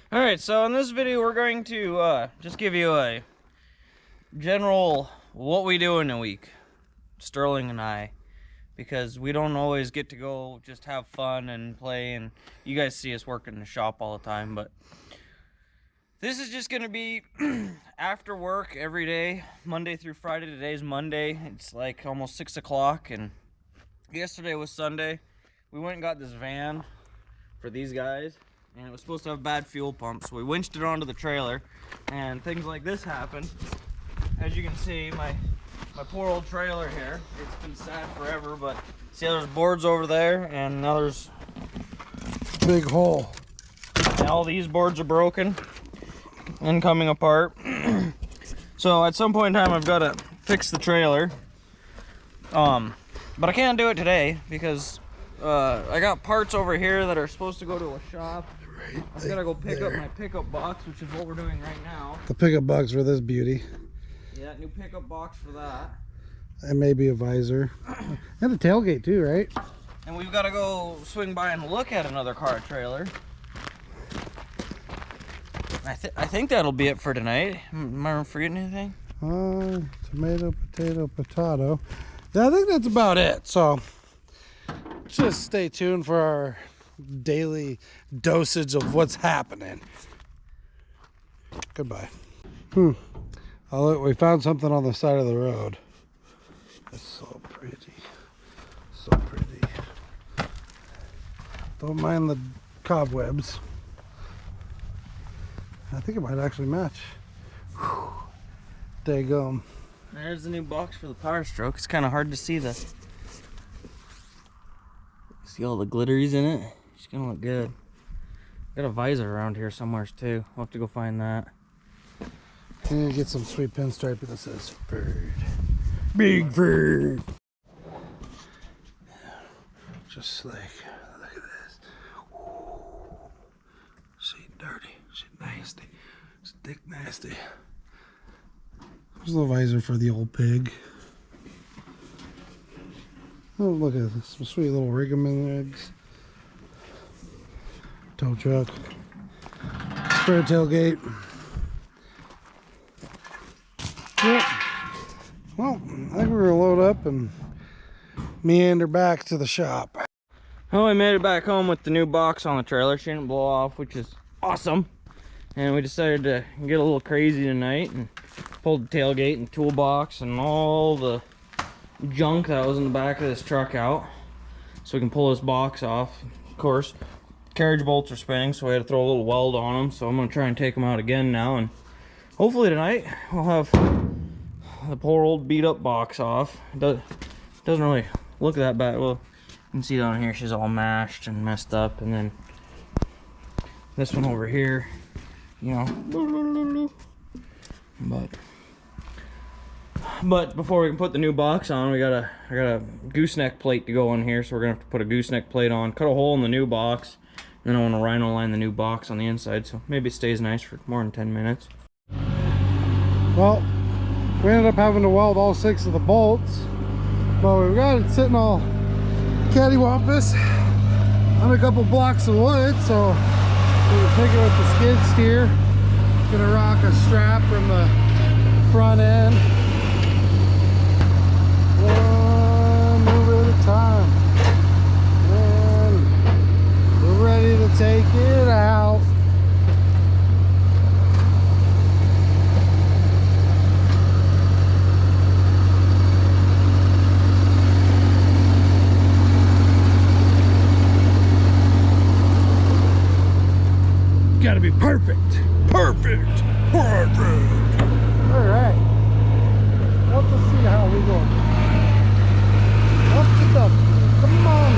Alright, so in this video we're going to just give you a general what we do in a week, Sterling and I, because we don't always get to go just have fun and play, and you guys see us work in the shop all the time, but this is just going to be after work every day, Monday through Friday. Today's Monday, it's like almost 6 o'clock, and yesterday was Sunday. We went and got this van for these guys, and it was supposed to have a bad fuel pump, so we winched it onto the trailer, and things like this happened. As you can see, my poor old trailer here, it's been sad forever, but see how there's boards over there, and now there's a big hole. And all these boards are broken and coming apart. So at some point in time, I've got to fix the trailer. But I can't do it today because I got parts over here that are supposed to go to a shop. Right, I've got to go pick up my pickup box, which is what we're doing right now. The pickup box for this beauty. Yeah, new pickup box for that. And maybe a visor. And a tailgate too, right? And we've got to go swing by and look at another car trailer. I think that'll be it for tonight. Am I forgetting anything? Tomato, potato, potato. Yeah, I think that's about it. So just stay tuned for our daily dosage of what's happening. Goodbye. We found something on the side of the road. It's so pretty. So pretty. Don't mind the cobwebs. I think it might actually match. Whew. Daggum. There's the new box for the Power Stroke. It's kind of hard to see see all the glitteries in it. It's gonna look good. Got a visor around here somewhere too. We'll have to go find that. I need to get some sweet pinstripe that says Ford. Big Ford. Just like, look at this. Ooh. She dirty. She nasty. She dick nasty. There's a little visor for the old pig. Oh, look at this. Some sweet little rigging rigs. Tow truck. Spare tailgate. Yep. Well, I think we're gonna load up and meander back to the shop. Oh, we made it back home with the new box on the trailer. She didn't blow off, which is awesome. And we decided to get a little crazy tonight and pulled the tailgate and toolbox and all the junk that was in the back of this truck out, so we can pull this box off. Of course, carriage bolts are spinning, so we had to throw a little weld on them. So I'm gonna try and take them out again now, and hopefully tonight we'll have the poor old beat up box off. It doesn't really look that bad. Well, you can see down here she's all mashed and messed up, and then this one over here, you know. But before we can put the new box on, I got a gooseneck plate to go on here, so we're gonna have to put a gooseneck plate on, cut a hole in the new box, and then I want to rhino line the new box on the inside, so maybe it stays nice for more than 10 minutes. Well, we ended up having to weld all 6 of the bolts, but we've got it sitting all cattywampus on a couple blocks of wood, so we can pick it with the skid steer. Gonna rock a strap from the front end. One move at a time. And we're ready to take it out. Gotta be perfect. Perfect. Perfect. All right. Let's see how we go. Up to the, come on.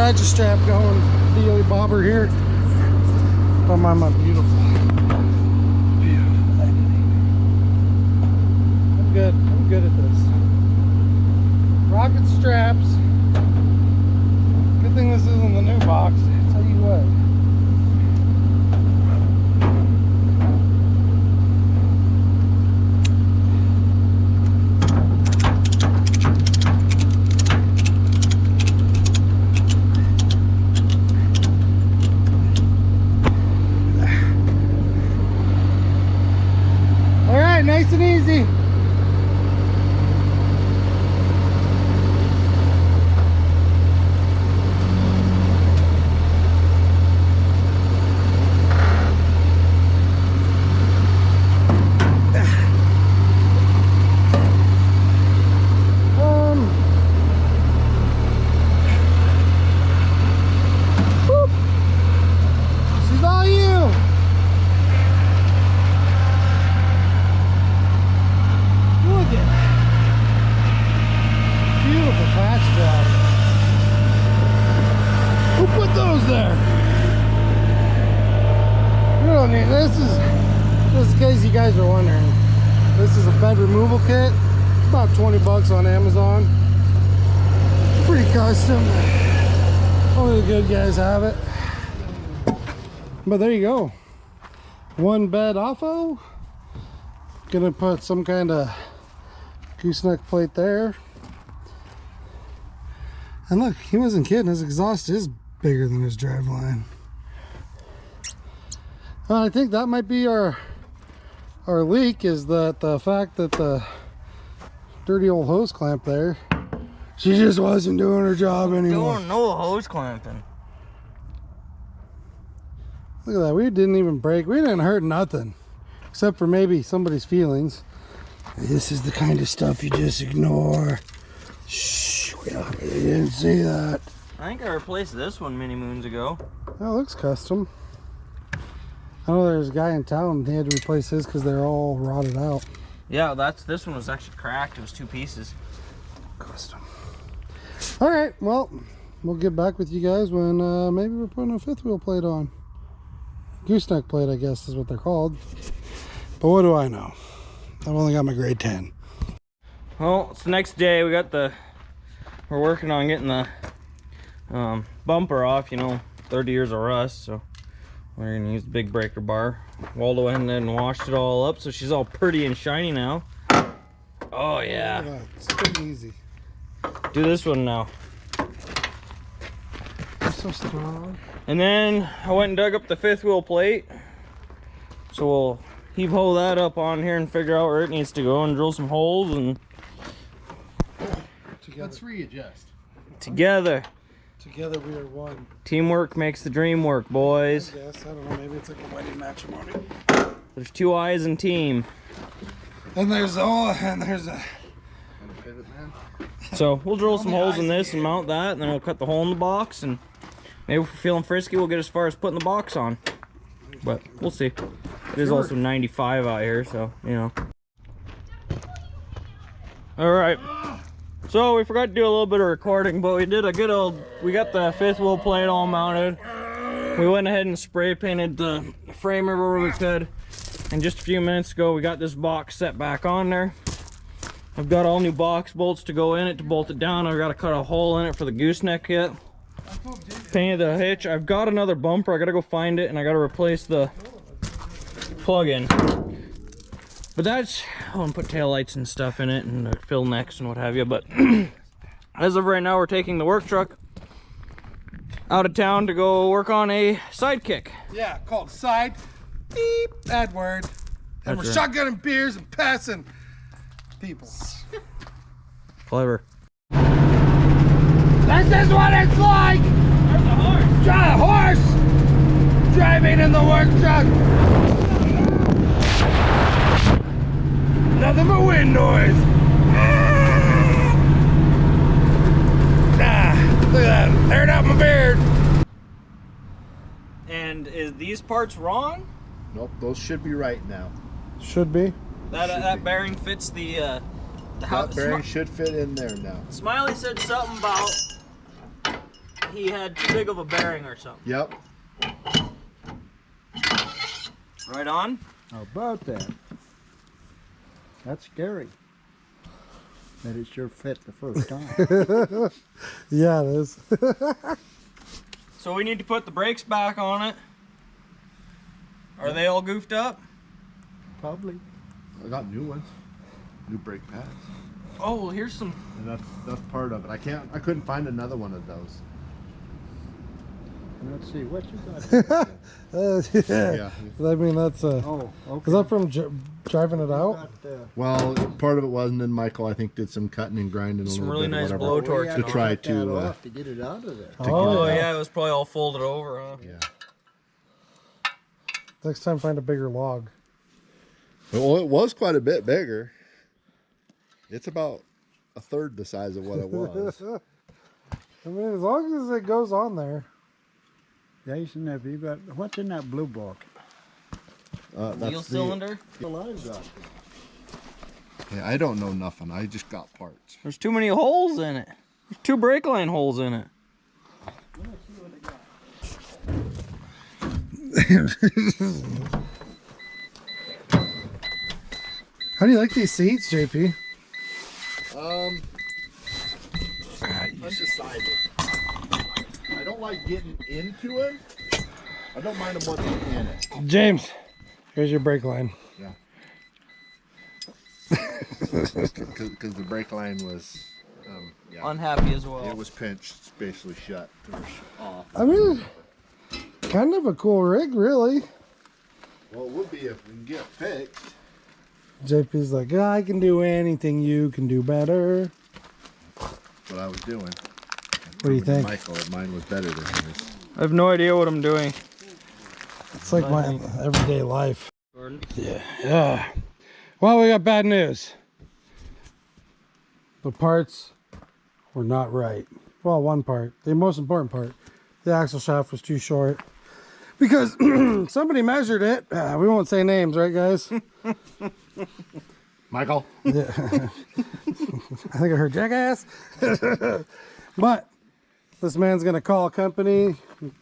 ratchet strap going. DOE bobber here. Don't mind my beautiful. I'm good at this. Rocket straps. Good thing this isn't the new box. I'll tell you what. All right, nice and easy. Just in case you guys are wondering, this is a bed removal kit. It's about 20 bucks on Amazon. Pretty custom. Only the good guys have it. But there you go. One bed offo. Gonna put some kind of gooseneck plate there. And look, he wasn't kidding. His exhaust is bigger than his driveline. I think that might be our leak, is that the fact that the dirty old hose clamp there, she just wasn't doing her job anymore. No hose clamping. Look at that. We didn't even break. We didn't hurt nothing, except for maybe somebody's feelings. This is the kind of stuff you just ignore. Shh, we didn't see that. I think I replaced this one many moons ago. That looks custom. I know there's a guy in town, he had to replace his because they're all rotted out. Yeah, this one was actually cracked. It was 2 pieces. Custom. All right, well, we'll get back with you guys when maybe we're putting a 5th wheel plate on. Gooseneck plate, I guess is what they're called. But what do I know? I've only got my grade 10. Well, it's the next day. We're working on getting the bumper off, 30 years of rust, so we're gonna use the big breaker bar. Waldo went and washed it all up, so she's all pretty and shiny now. Oh yeah. It's pretty easy. Do this one now. It's so strong. And then I went and dug up the 5th wheel plate. So we'll heave-ho that up on here and figure out where it needs to go and drill some holes and let's readjust. Together we are one. Teamwork makes the dream work, boys. I guess, I don't know, maybe it's like a wedding matrimony. There's 2 eyes in team. And there's a Pivot man. So we'll drill some holes in this and mount that, and then we'll cut the hole in the box, and maybe if we're feeling frisky, we'll get as far as putting the box on. But we'll see. It is also 95 out here, so All right. So we forgot to do a little bit of recording, but we got the 5th wheel plate all mounted. We went ahead and spray painted the frame everywhere we could. And just a few minutes ago, we got this box set back on there. I've got all new box bolts to go in it to bolt it down. I've got to cut a hole in it for the gooseneck kit. Painted the hitch. I've got another bumper. I got to go find it, and I got to replace the plug-in. But that's, and put taillights and stuff in it, and fill necks and what have you. But as of right now, we're taking the work truck out of town to go work on a sidekick. Yeah, called side. Beep, bad word. And That's we're right. shotgunning beers and passing people. Clever. This is what it's like! There's a horse. Try a horse driving in the work truck. Nothing but wind noise. Look at that. Aired out my beard. And is these parts wrong? Nope, those should be right now. Should be. That bearing fits the That bearing should fit in there now. Smiley said something about he had too big of a bearing or something. Yep. Right on. How about that? That's scary. That it sure fit the first time. Yeah, it is. So we need to put the brakes back on it. Are they all goofed up? Probably. I got new ones. New brake pads. Oh, well, here's some. And that's part of it. I couldn't find another one of those. Let's see what you got. Yeah. I mean, that's Oh, okay. is that from driving it out? Got, Well, part of it was, and then Michael, I think, did some cutting and grinding Some a little really bit. nice or blow whatever. torch we and had to try cut that to, off to get it out of there. Oh, yeah, it was probably all folded over, huh? Yeah. Next time, find a bigger log. Well, it was quite a bit bigger. It's about a third the size of what it was. I mean, as long as it goes on there. Jason, have you got what's in that blue book? That's Wheel cylinder. Well, I've got. Yeah, I don't know nothing. I just got parts. There's too many holes in it. There's 2 brake line holes in it. How do you like these seats, JP? Undecided. I don't like getting into it. I don't mind them once they're in it. James, here's your brake line. Yeah. Because the brake line was, yeah, Unhappy as well. it was pinched, it's basically shut or off. I mean, kind of a cool rig, really. Well, it would be if we can get it fixed. JP's like, "Yeah, I can do anything you can do better." That's what I was doing. What do you think? Michael, mine was better than his. I have no idea what I'm doing. It's like my everyday life. Gordon. Yeah. Well, we got bad news. The parts were not right. Well, one part, the most important part, the axle shaft was too short. Because somebody measured it. We won't say names, right, guys? Michael? Yeah. I think I heard jackass. But this man's gonna call a company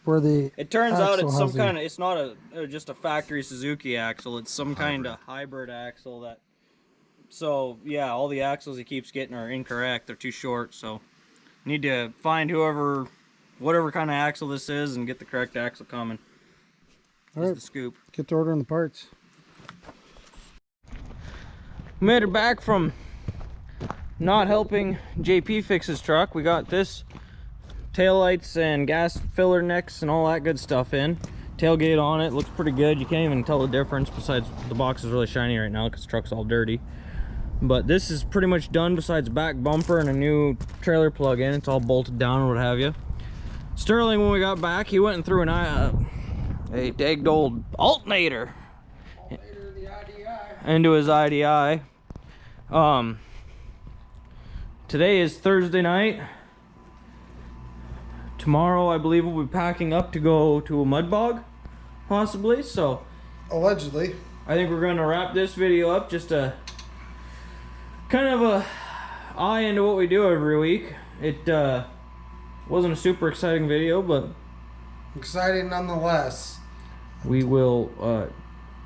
where the It turns out axle it's some has kind of, it's not just a factory Suzuki axle. It's some kind of hybrid axle that, so yeah, all the axles he keeps getting are incorrect. They're too short, so need to find whatever kind of axle this is and get the correct axle coming. All Is right, the scoop. get to ordering the parts. Made it back from not helping JP fix his truck. We got this taillights and gas filler necks and all that good stuff in. Tailgate on it, looks pretty good. You can't even tell the difference, besides the box is really shiny right now because the truck's all dirty. But this is pretty much done besides back bumper and a new trailer plug-in. It's all bolted down or what have you. Sterling, when we got back, he went and threw a dagged old alternator into his IDI. Today is Thursday night. Tomorrow, I believe, we'll be packing up to go to a mud bog, possibly. So, Allegedly. I think we're going to wrap this video up. Just a kind of a eye into what we do every week. It wasn't a super exciting video, but Exciting nonetheless. we will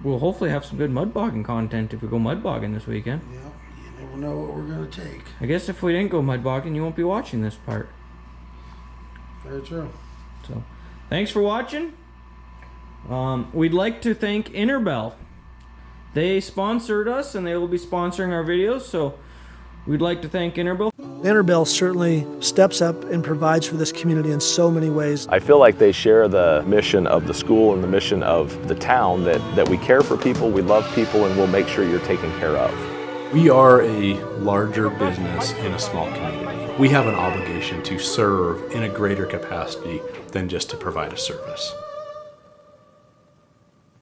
we'll hopefully have some good mud bogging content if we go mud bogging this weekend. Yeah, you never know what we're gonna take. I guess if we didn't go mud bogging, you won't be watching this part. Very true. So, thanks for watching. We'd like to thank Interbell. They sponsored us and they will be sponsoring our videos, so we'd like to thank Interbell. Interbell certainly steps up and provides for this community in so many ways. I feel like they share the mission of the school and the mission of the town, that we care for people, we love people, and we'll make sure you're taken care of. We are a larger business in a small community. We have an obligation to serve in a greater capacity than just to provide a service.